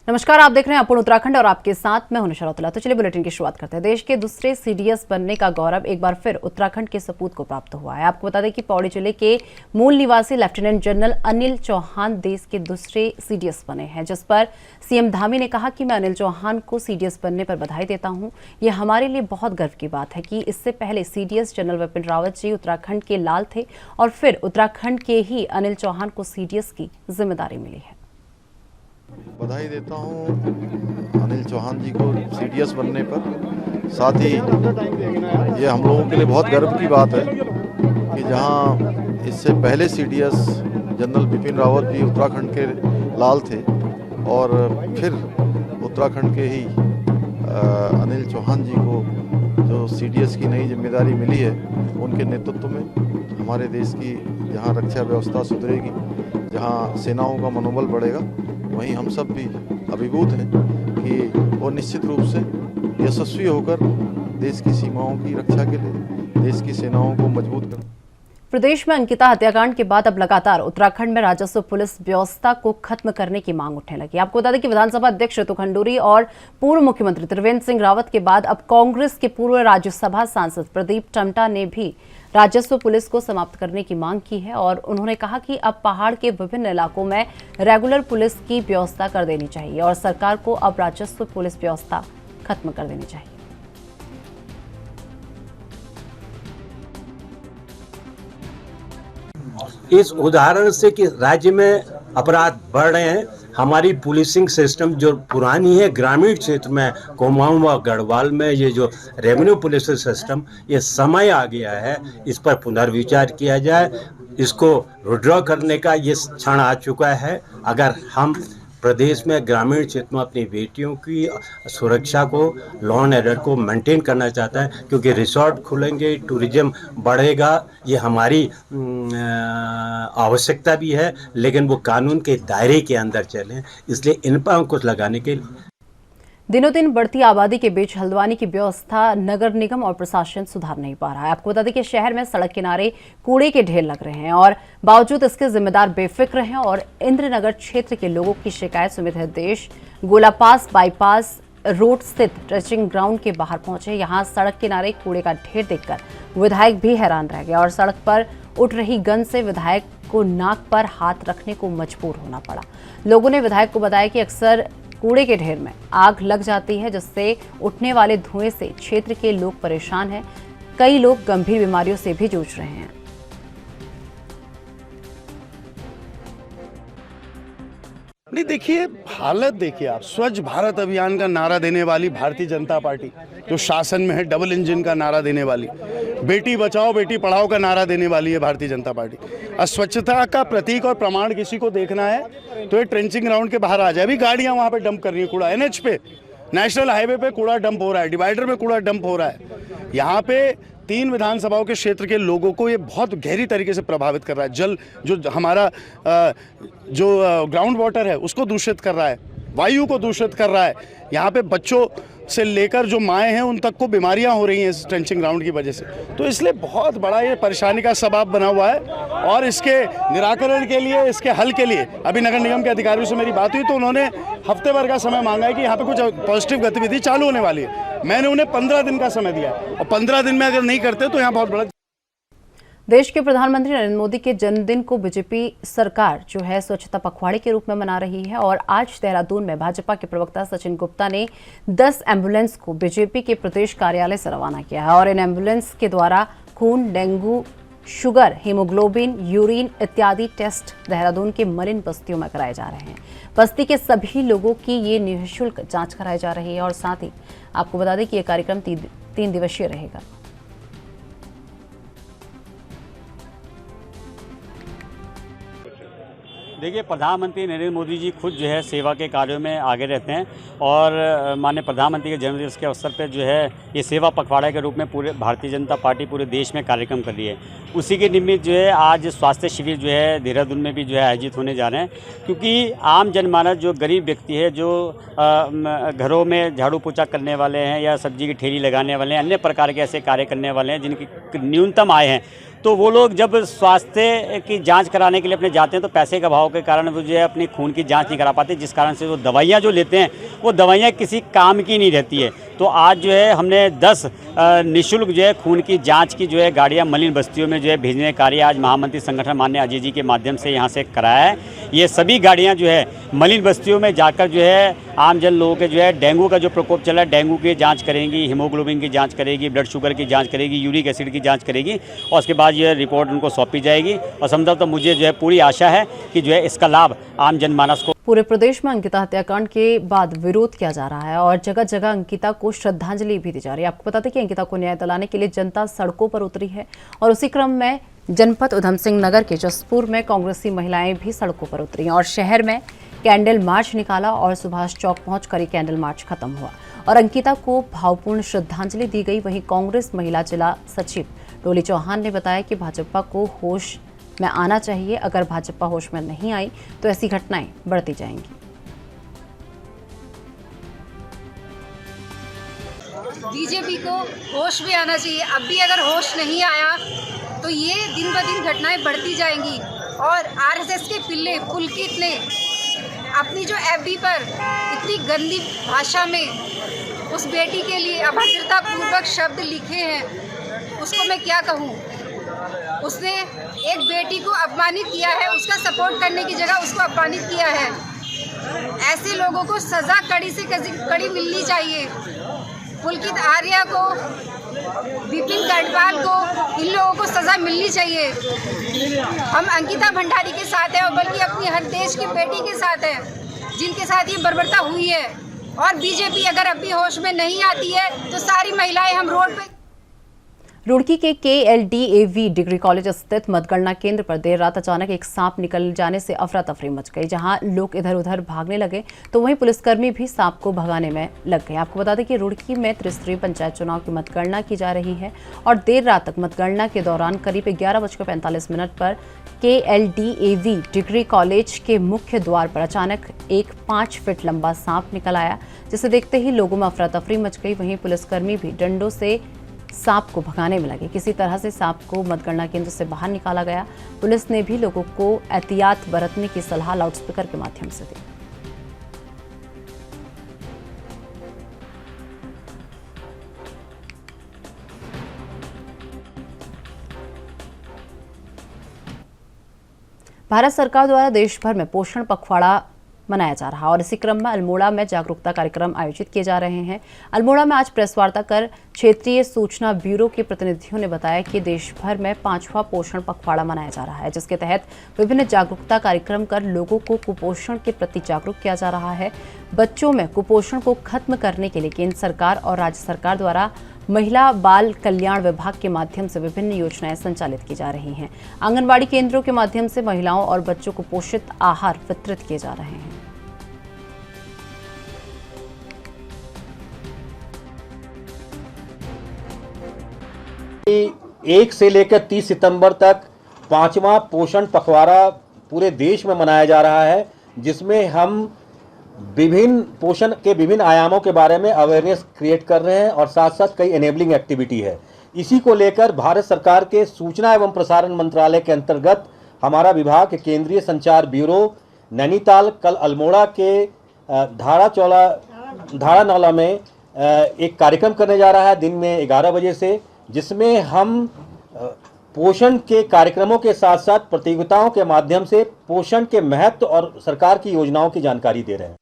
नमस्कार, आप देख रहे हैं अपूर्ण उत्तराखंड और आपके साथ मैं हूं निशा रौतेला। तो चलिए बुलेटिन की शुरुआत करते हैं। देश के दूसरे सीडीएस बनने का गौरव एक बार फिर उत्तराखंड के सपूत को प्राप्त हुआ है। आपको बता दें कि पौड़ी जिले के मूल निवासी लेफ्टिनेंट जनरल अनिल चौहान देश के दूसरे सीडीएस बने हैं, जिस पर सीएम धामी ने कहा कि मैं अनिल चौहान को सीडीएस बनने पर बधाई देता हूं। ये हमारे लिए बहुत गर्व की बात है कि इससे पहले सीडीएस जनरल विपिन रावत जी उत्तराखंड के लाल थे और फिर उत्तराखंड के ही अनिल चौहान को सीडीएस की जिम्मेदारी मिली है। बधाई देता हूं अनिल चौहान जी को सीडीएस बनने पर। साथ ही ये हम लोगों के लिए बहुत गर्व की बात है कि जहां इससे पहले सीडीएस जनरल बिपिन रावत जी उत्तराखंड के लाल थे और फिर उत्तराखंड के ही अनिल चौहान जी को जो सीडीएस की नई जिम्मेदारी मिली है, उनके नेतृत्व में हमारे देश की जहां रक्षा व्यवस्था सुधरेगी, जहां सेनाओं का मनोबल बढ़ेगा, वहीं हम सब भी अभिभूत हैं कि वो निश्चित रूप से यशस्वी होकर देश की सीमाओं की रक्षा के लिए देश की सेनाओं को मजबूत कर। प्रदेश में अंकिता हत्याकांड के बाद अब लगातार उत्तराखंड में राजस्व पुलिस व्यवस्था को खत्म करने की मांग उठने लगी। आपको बता दें कि विधानसभा अध्यक्ष ऋतु खंडूरी और पूर्व मुख्यमंत्री त्रिवेंद्र सिंह रावत के बाद अब कांग्रेस के पूर्व राज्यसभा सांसद प्रदीप टम्टा ने भी राजस्व पुलिस को समाप्त करने की मांग की है और उन्होंने कहा कि अब पहाड़ के विभिन्न इलाकों में रेगुलर पुलिस की व्यवस्था कर देनी चाहिए और सरकार को अब राजस्व पुलिस व्यवस्था खत्म कर देनी चाहिए। इस उदाहरण से कि राज्य में अपराध बढ़ रहे हैं, हमारी पुलिसिंग सिस्टम जो पुरानी है ग्रामीण क्षेत्र में कुमाऊं व गढ़वाल में, ये जो रेवेन्यू पुलिस सिस्टम, ये समय आ गया है इस पर पुनर्विचार किया जाए। इसको विड्रॉ करने का ये क्षण आ चुका है। अगर हम प्रदेश में ग्रामीण क्षेत्र में अपनी बेटियों की सुरक्षा को, लॉ एंड ऑर्डर को मेंटेन करना चाहता है, क्योंकि रिसोर्ट खुलेंगे, टूरिज्म बढ़ेगा, ये हमारी आवश्यकता भी है, लेकिन वो कानून के दायरे के अंदर चलें, इसलिए इन पर अंकुश लगाने के लिए दिनों दिन बढ़ती आबादी के बीच हल्द्वानी की व्यवस्था नगर निगम और प्रशासन सुधार नहीं पा रहा है। आपको बता दें कि शहर में सड़क किनारे कूड़े के ढेर लग रहे हैं और बावजूद इसके जिम्मेदार बेफिक्र हैं और इंद्रनगर क्षेत्र के लोगों की शिकायत सुमित देश गोलापास बाईपास रोड स्थित ट्रेचिंग ग्राउंड के बाहर पहुंचे। यहां सड़क किनारे कूड़े का ढेर देखकर विधायक भी हैरान रह गया और सड़क पर उठ रही गंध से विधायक को नाक पर हाथ रखने को मजबूर होना पड़ा। लोगों ने विधायक को बताया कि अक्सर कूड़े के ढेर में आग लग जाती है, जिससे उठने वाले धुएं से क्षेत्र के लोग परेशान हैं। कई लोग गंभीर बीमारियों से भी जूझ रहे हैं। नहीं, देखिए हालत देखिए आप। स्वच्छ भारत अभियान का नारा देने वाली भारतीय जनता पार्टी जो शासन में है, डबल इंजन का नारा देने वाली, बेटी बचाओ बेटी पढ़ाओ का नारा देने वाली है भारतीय जनता पार्टी। अस्वच्छता का प्रतीक और प्रमाण किसी को देखना है तो ये ट्रेंचिंग ग्राउंड के बाहर आ जाए। अभी गाड़ियां वहां पे डंप कर रही है कूड़ा, एनएच पे, नेशनल हाईवे पे कूड़ा डंप हो रहा है, डिवाइडर में कूड़ा डंप हो रहा है। यहाँ पे 3 विधानसभाओं के क्षेत्र के लोगों को ये बहुत गहरी तरीके से प्रभावित कर रहा है। जल जो हमारा जो ग्राउंड वाटर है उसको दूषित कर रहा है, वायु को दूषित कर रहा है। यहाँ पे बच्चों से लेकर जो माएँ हैं उन तक को बीमारियाँ हो रही हैं इस ट्रेंचिंग ग्राउंड की वजह से। तो इसलिए बहुत बड़ा ये परेशानी का सबब बना हुआ है और इसके निराकरण के लिए, इसके हल के लिए अभी नगर निगम के अधिकारियों से मेरी बात हुई तो उन्होंने हफ्ते भर का समय मांगा है कि यहाँ पे कुछ पॉजिटिव गतिविधि चालू होने वाली है। मैंने उन्हें 15 दिन का समय दिया और 15 दिन में अगर नहीं करते तो यहाँ बहुत बड़ा। देश के प्रधानमंत्री नरेंद्र मोदी के जन्मदिन को बीजेपी सरकार जो है स्वच्छता पखवाड़े के रूप में मना रही है और आज देहरादून में भाजपा के प्रवक्ता सचिन गुप्ता ने 10 एम्बुलेंस को बीजेपी के प्रदेश कार्यालय से रवाना किया है और इन एम्बुलेंस के द्वारा खून, डेंगू, शुगर, हीमोग्लोबिन, यूरिन इत्यादि टेस्ट देहरादून के मलिन बस्तियों में कराए जा रहे हैं। बस्ती के सभी लोगों की ये निःशुल्क जांच कराई जा रही है और साथ ही आपको बता दें कि यह कार्यक्रम 3 दिवसीय रहेगा। देखिए, प्रधानमंत्री नरेंद्र मोदी जी खुद जो है सेवा के कार्यों में आगे रहते हैं और माननीय प्रधानमंत्री के जन्मदिवस के अवसर पर जो है ये सेवा पखवाड़ा के रूप में पूरे भारतीय जनता पार्टी पूरे देश में कार्यक्रम कर रही है। उसी के निमित्त जो है आज स्वास्थ्य शिविर जो है देहरादून में भी जो है आयोजित होने जा रहे हैं, क्योंकि आम जनमानस जो गरीब व्यक्ति है, जो घरों में झाड़ू पोछा करने वाले हैं या सब्जी की ठेली लगाने वाले हैं, अन्य प्रकार के ऐसे कार्य करने वाले हैं जिनकी न्यूनतम आय है, तो वो लोग जब स्वास्थ्य की जांच कराने के लिए अपने जाते हैं तो पैसे के अभाव के कारण वो जो है अपनी खून की जांच नहीं करा पाते, जिस कारण से वो दवाइयाँ जो लेते हैं वो दवाइयाँ किसी काम की नहीं रहती है। तो आज जो है हमने 10 निःशुल्क जो है खून की जांच की जो है गाड़ियां मलिन बस्तियों में जो है भेजने का कार्य आज महामंत्री संगठन माननीय अजय जी के माध्यम से यहां से कराया है। ये सभी गाड़ियां जो है मलिन बस्तियों में जाकर जो है आम जन लोगों के जो है डेंगू का जो प्रकोप चला है, डेंगू की जांच करेंगी, हीमोग्लोबिन की जांच करेगी, ब्लड शुगर की जांच करेगी, यूरिक एसिड की जांच करेगी और उसके बाद ये रिपोर्ट उनको सौंपी जाएगी। और संभवतः तो मुझे जो है पूरी आशा है कि जो है इसका लाभ आम जनमानस को। पूरे प्रदेश में अंकिता हत्याकांड के बाद विरोध किया जा रहा है और जगह जगह अंकिता को श्रद्धांजलि भी दी जा रही है। आपको बता दें कि अंकिता को न्याय दिलाने के लिए जनता सड़कों पर उतरी है और उसी क्रम में जनपद उधम सिंह नगर के जसपुर में कांग्रेसी महिलाएं भी सड़कों पर उतरी और शहर में कैंडल मार्च निकाला और सुभाष चौक पहुंचकर ये कैंडल मार्च खत्म हुआ और अंकिता को भावपूर्ण श्रद्धांजलि दी गई। वहीं कांग्रेस महिला जिला सचिव डोली चौहान ने बताया कि भाजपा को होश में आना चाहिए, अगर भाजपा होश में नहीं आई तो ऐसी घटनाएं बढ़ती जाएंगी। बीजेपी को होश में आना चाहिए। अब भी अगर होश नहीं आया तो ये दिन ब दिन घटनाएं बढ़ती जाएंगी। और आरएसएस के पिल्ले पुलकित ने अपनी जो एफबी पर इतनी गंदी भाषा में उस बेटी के लिए अभद्रता पूर्वक शब्द लिखे हैं, उसको मैं क्या कहूँ। उसने एक बेटी को अपमानित किया है, उसका सपोर्ट करने की जगह उसको अपमानित किया है। ऐसे लोगों को सज़ा कड़ी से कड़ी मिलनी चाहिए। पुलकित आर्या को, विपिन गढ़वाल को, इन लोगों को सज़ा मिलनी चाहिए। हम अंकिता भंडारी के साथ हैं और बल्कि अपनी हर देश की बेटी के साथ हैं जिनके साथ ये बर्बरता हुई है। और बीजेपी अगर अब भी होश में नहीं आती है तो सारी महिलाएं हम रोड पे। रुड़की के KLDAV डिग्री कॉलेज स्थित मतगणना केंद्र पर देर रात अचानक एक सांप निकल जाने से अफरा तफरी मच गई। जहां लोग इधर उधर भागने लगे तो वहीं पुलिसकर्मी भी सांप को भगाने में लग गए। आपको बता दें कि रुड़की में त्रिस्तरीय पंचायत चुनाव की मतगणना की जा रही है और देर रात तक मतगणना के दौरान करीब 11:45 पर KLDAV डिग्री कॉलेज के मुख्य द्वार पर अचानक एक 5 फीट लंबा सांप निकल आया, जिसे देखते ही लोगों में अफरा तफरी मच गई। वहीं पुलिसकर्मी भी डंडों से सांप को भगाने में लगे। किसी तरह से सांप को मतगणना केंद्र से बाहर निकाला गया। पुलिस ने भी लोगों को एहतियात बरतने की सलाह लाउडस्पीकर के माध्यम से दी। भारत सरकार द्वारा देश भर में पोषण पखवाड़ा मनाया जा रहा है और इसी क्रम में अल्मोड़ा में जागरूकता कार्यक्रम आयोजित किए जा रहे हैं। अल्मोड़ा में आज प्रेस वार्ता कर क्षेत्रीय सूचना ब्यूरो के प्रतिनिधियों ने बताया कि देश भर में 5वां पोषण पखवाड़ा मनाया जा रहा है, जिसके तहत विभिन्न जागरूकता कार्यक्रम कर लोगों को कुपोषण के प्रति जागरूक किया जा रहा है। बच्चों में कुपोषण को खत्म करने के लिए केंद्र सरकार और राज्य सरकार द्वारा महिला बाल कल्याण विभाग के माध्यम से विभिन्न योजनाएं संचालित की जा रही हैं। आंगनबाड़ी केंद्रों के माध्यम से महिलाओं और बच्चों को पोषित आहार वितरित किए जा रहे हैं। 1 से लेकर 30 सितंबर तक 5वां पोषण पखवाड़ा पूरे देश में मनाया जा रहा है, जिसमें हम विभिन्न पोषण के विभिन्न आयामों के बारे में अवेयरनेस क्रिएट कर रहे हैं और साथ साथ कई एनेबलिंग एक्टिविटी है। इसी को लेकर भारत सरकार के सूचना एवं प्रसारण मंत्रालय के अंतर्गत हमारा विभाग केंद्रीय संचार ब्यूरो नैनीताल कल अल्मोड़ा के धारा नौला में एक कार्यक्रम करने जा रहा है दिन में 11 बजे से, जिसमें हम पोषण के कार्यक्रमों के साथ साथ प्रतियोगिताओं के माध्यम से पोषण के महत्व और सरकार की योजनाओं की जानकारी दे रहे हैं।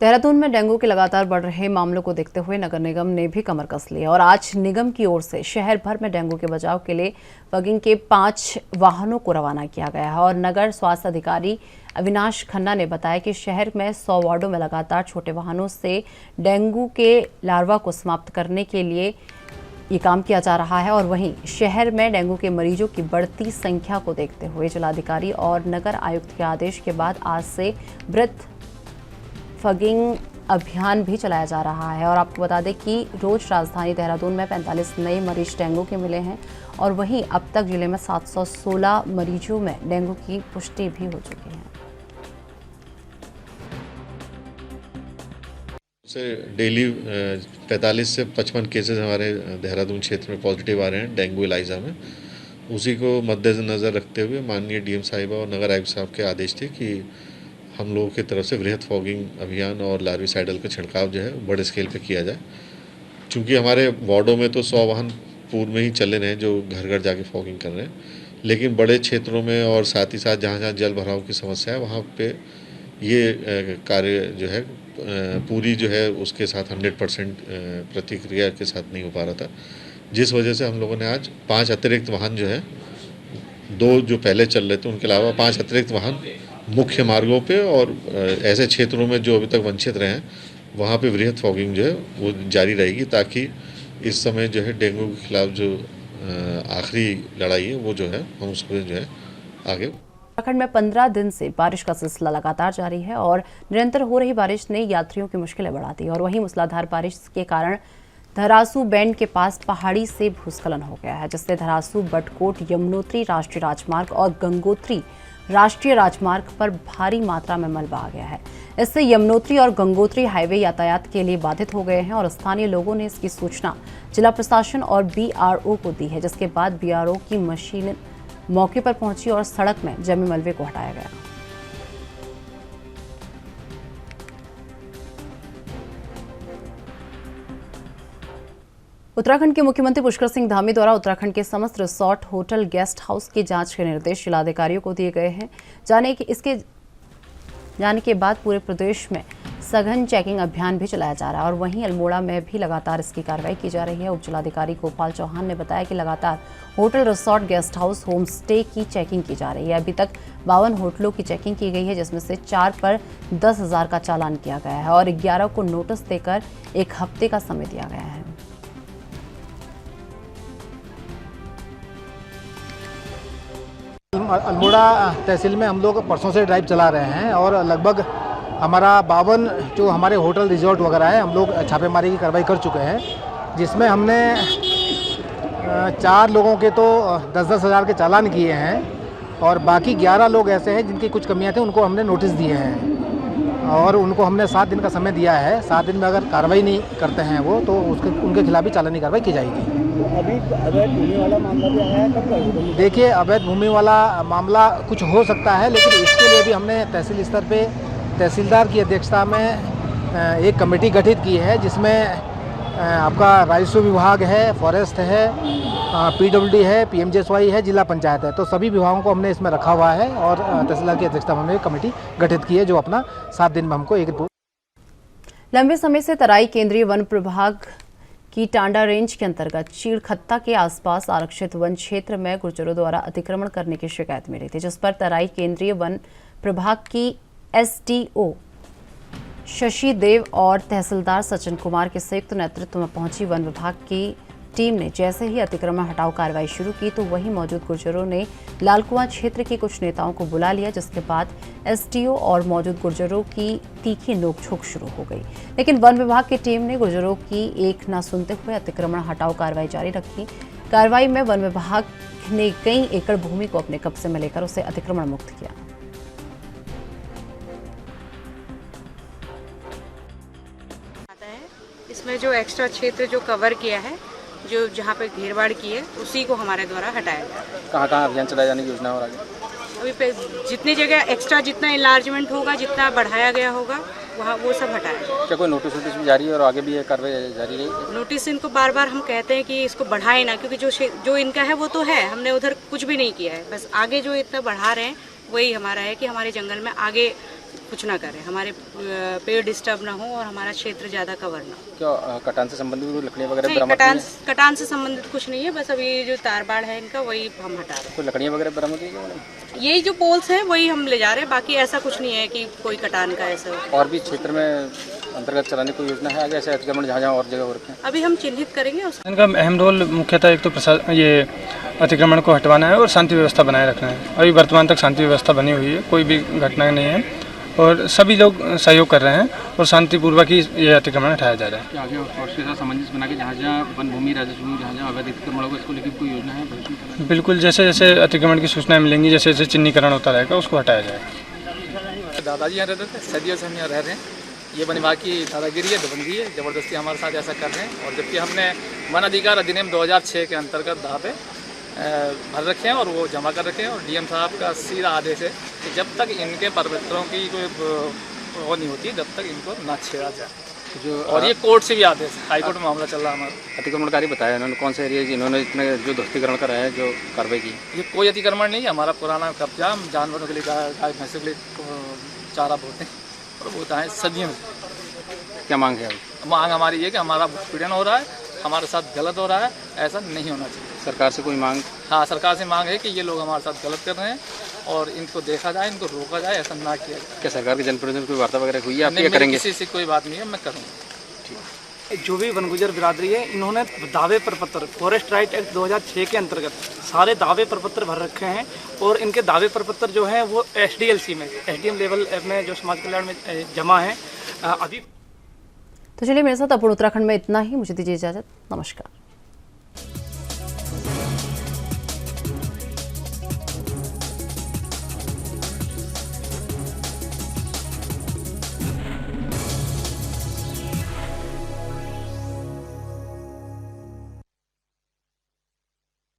देहरादून में डेंगू के लगातार बढ़ रहे मामलों को देखते हुए नगर निगम ने भी कमर कस ली और आज निगम की ओर से शहर भर में डेंगू के बचाव के लिए फगिंग के 5 वाहनों को रवाना किया गया है। और नगर स्वास्थ्य अधिकारी अविनाश खन्ना ने बताया कि शहर में 100 वार्डों में लगातार छोटे वाहनों से डेंगू के लार्वा को समाप्त करने के लिए ये काम किया जा रहा है। और वहीं शहर में डेंगू के मरीजों की बढ़ती संख्या को देखते हुए जिलाधिकारी और नगर आयुक्त के आदेश के बाद आज से वृत्त फगिंग अभियान भी चलाया जा रहा है। और आपको बता दें कि रोज राजधानी देहरादून में 45 नए मरीज डेंगू के मिले हैं और वहीं अब तक जिले में 716 मरीजों में डेंगू की पुष्टि भी हो चुकी है। से डेली 45 से 55 केसेस हमारे देहरादून क्षेत्र में पॉजिटिव आ रहे हैं डेंगू इलाइजा में। उसी को मद्देनज़र रखते हुए माननीय डीएम साहिबा और नगर आयुक्त साहब के आदेश थे कि हम लोगों की तरफ से वृहद फॉगिंग अभियान और लार्विसाइडल का छिड़काव जो है बड़े स्केल पे किया जाए। चूँकि हमारे वार्डों में तो 100 वाहन पूर्व में ही चले रहे हैं जो घर घर जाके फॉगिंग कर रहे हैं, लेकिन बड़े क्षेत्रों में और साथ ही साथ जहाँ जहाँ जल भराव की समस्या है वहाँ पे ये कार्य जो है पूरी जो है उसके साथ 100% प्रतिक्रिया के साथ नहीं हो पा रहा था, जिस वजह से हम लोगों ने आज 5 अतिरिक्त वाहन जो है, 2 जो पहले चल रहे थे उनके अलावा 5 अतिरिक्त वाहन मुख्य मार्गों पे और ऐसे क्षेत्रों में जो अभी तक वंचित रहे हैं वहाँ पे वृहद फॉगिंग जो है वो जारी रहेगी, ताकि इस समय जो है डेंगू के खिलाफ जो आखिरी लड़ाई है वो जो है हम उसको जो है आगे। उत्तराखंड में 15 दिन से बारिश का सिलसिला लगातार जारी है और निरंतर हो रही बारिश ने यात्रियों की मुश्किलें बढ़ा दी और वहीं मूसलाधार बारिश के कारण धरासू बैंड के पास पहाड़ी से भूस्खलन हो गया है, जिससे धरासू बटकोट यमुनोत्री राष्ट्रीय राजमार्ग और गंगोत्री राष्ट्रीय राजमार्ग पर भारी मात्रा में मलबा आ गया है। इससे यमुनोत्री और गंगोत्री हाईवे यातायात के लिए बाधित हो गए हैं और स्थानीय लोगों ने इसकी सूचना जिला प्रशासन और बीआरओ को दी है, जिसके बाद बीआरओ की मशीन मौके पर पहुंची और सड़क में जमे मलबे को हटाया गया। उत्तराखंड के मुख्यमंत्री पुष्कर सिंह धामी द्वारा उत्तराखंड के समस्त रिसोर्ट, होटल, गेस्ट हाउस की जांच के निर्देश जिलाधिकारियों को दिए गए हैं। जाने के बाद पूरे प्रदेश में सघन चेकिंग अभियान भी चलाया जा रहा है और वहीं अल्मोड़ा में भी लगातार इसकी कार्रवाई की जा रही है। उप जिलाधिकारी गोपाल चौहान ने बताया कि लगातार hotel, resort, guest house, home stay की चेकिंग की जा रही है। अभी तक 52 होटलों की चेकिंग की गई है, जिसमें से 4 पर 10,000 का चालान किया गया है और 11 को नोटिस देकर 1 हफ्ते का समय दिया गया है। अल्मोड़ा तहसील में हम लोग परसों से ड्राइव चला रहे हैं और लगभग हमारा 52 जो हमारे होटल, रिजॉर्ट वगैरह है हम लोग छापेमारी की कार्रवाई कर चुके हैं, जिसमें हमने 4 लोगों के तो 10-10 हज़ार के चालान किए हैं और बाकी 11 लोग ऐसे हैं जिनकी कुछ कमियां थी, उनको हमने नोटिस दिए हैं और उनको हमने 7 दिन का समय दिया है। 7 दिन में अगर कार्रवाई नहीं करते हैं वो तो उनके खिलाफ भी चालानी कार्रवाई की जाएगी। अभी अवैध भूमि वाला मामला भी आया है, कब करेंगे? देखिए, अवैध भूमि वाला मामला कुछ हो सकता है, लेकिन इसके लिए भी हमने तहसील स्तर पे तहसीलदार की अध्यक्षता में एक कमेटी गठित की है, जिसमें आपका राजस्व विभाग है, फॉरेस्ट है, पीडब्ल्यूडी है, पीएमजेएसवाई है, जिला पंचायत है, तो सभी विभागों को हमने इसमें रखा हुआ है और तहसीलदार की अध्यक्षता में हमने एक कमेटी गठित की है जो अपना 7 दिन में हमको एक रिपोर्ट। लंबे समय से तराई केंद्रीय वन प्रभाग की टांडा रेंज के अंतर्गत चीड़खत्ता के आसपास आरक्षित वन क्षेत्र में गुर्जरों द्वारा अतिक्रमण करने की शिकायत मिली थी, जिस पर तराई केंद्रीय वन प्रभाग की एसडीओ शशि देव और तहसीलदार सचिन कुमार के संयुक्त नेतृत्व में पहुंची वन विभाग की टीम ने जैसे ही अतिक्रमण हटाओ कार्रवाई शुरू की तो वहीं मौजूद गुर्जरों ने लालकुआं क्षेत्र के कुछ नेताओं को बुला लिया, जिसके बाद एसडीओ और मौजूद गुर्जरों की तीखी नोकझोंक शुरू हो गई। लेकिन वन विभाग की टीम ने गुर्जरों की एक न सुनते हुए अतिक्रमण हटाओ कार्रवाई जारी रखी। कार्रवाई में वन विभाग ने कई एकड़ भूमि को अपने कब्जे में लेकर उसे अतिक्रमण मुक्त किया। इसमें जो एक्स्ट्रा क्षेत्र जो कवर किया है, जो जहाँ पे घेरबाड़ की है, उसी को हमारे द्वारा हटाया गया। कहाँ अभियान चलाए जाने की योजना हो रही है? अभी पे जितनी जगह एक्स्ट्रा जितना इलार्जमेंट होगा, जितना बढ़ाया गया होगा, वहाँ वो सब हटाया गया। क्या कोई नोटिस भी जारी है और आगे भी ये कार्रवाई जारी रहेगी? नोटिस इनको बार बार हम कहते हैं कि इसको बढ़ाए ना, क्योंकि जो इनका है वो तो है, हमने उधर कुछ भी नहीं किया है। बस आगे जो इतना बढ़ा रहे हैं वही हमारा है कि हमारे जंगल में आगे कुछ ना करें, हमारे पेड़ डिस्टर्ब ना हो और हमारा क्षेत्र ज़्यादा कवर ना हो। क्या कटान से संबंधित लकड़ियाँ वगैरह नहीं, कटान से संबंधित कुछ नहीं है, बस अभी जो तार बाड़ है इनका वही हम हटा रहे हैं। कोई लकड़ियाँ वगैरह बरामद हुई है? यही जो पोल्स हैं वही हम ले जा रहे हैं, बाकी ऐसा कुछ नहीं है कि कोई कटान का ऐसा। और भी क्षेत्र में अंतर्गत चलाने की योजना है आगे, ऐसे अतिक्रमण जहाँ और जगह हो रखे हैं? अभी हम चिन्हित करेंगे। इनका अहम रोल मुख्यतः एक तो ये अतिक्रमण को हटवाना है और शांति व्यवस्था बनाए रखना है। अभी वर्तमान तक शांति व्यवस्था बनी हुई है, कोई भी घटना नहीं है और सभी लोग सहयोग कर रहे हैं और शांतिपूर्वक ही ये अतिक्रमण हटाया जा रहा है। आगे और के साथ सामंजस्य बना के जहाँ जहाँ वन भूमि, राजस्व भूमि, जहाँ जहाँ अवैध अतिक्रमण होगा, इसको लेकर कोई योजना है? बिल्कुल, जैसे जैसे अतिक्रमण की सूचनाएं मिलेंगी, जैसे जैसे चिन्हीकरण होता रहेगा, उसको हटाया जाएगा। दादाजी यहाँ रहते थे, सदियों से हम यहाँ रह रहे हैं। ये वन विभाग की दादागिरी है, दबंगी है, ज़बरदस्ती हमारे साथ ऐसा कर रहे हैं। और जबकि हमने वन अधिकार अधिनियम 2006 के अंतर्गत धारा पे भर रखे हैं और वो जमा कर रखे हैं। और डीएम साहब का सीधा आदेश है कि जब तक इनके परमिटरों की कोई वो नहीं होती जब तक इनको ना छेड़ा जाए। और ये कोर्ट से भी आदेश, हाई कोर्ट में मामला चल रहा है हमारा। अतिक्रमणकारी बताया इन्होंने कौन से एरिया इन्होंने इतने जो ध्वस्तीकरण कराया है, जो कार्रवाई की? ये कोई अतिक्रमण नहीं है, हमारा पुराना कब्जा। हम जानवरों के लिए गाय भैंसों के लिए चारा बोते हैं और वो है सदियों से। क्या मांग है अभी? मांग हमारी ये कि हमारा उत्पीड़न हो रहा है, हमारे साथ गलत हो रहा है, ऐसा नहीं होना चाहिए। सरकार से कोई मांग? हाँ, सरकार से मांग है कि ये लोग हमारे साथ गलत कर रहे हैं और इनको देखा जाए, इनको रोका जाए, ऐसा ना किया जाए। क्या सरकार के जनप्रतिनिधि कोई वार्ता वगैरह हुई है? आप नहीं, क्या करेंगे? किसी से कोई बात नहीं है, मैं करूँगा। जो भी वनगुजर बिरादरी है, इन्होंने दावे प्रपत्र फॉरेस्ट राइट एक्ट 2006 के अंतर्गत सारे दावे प्रपत्र भर रखे हैं और इनके दावे प्रपत्र जो हैं वो SDLC में, SDM लेवल में जो समाज कल्याण में जमा है अभी। तो चलिए, मेरे साथ अपूर्ण उत्तराखंड में इतना ही। मुझे दीजिए इजाजत। नमस्कार।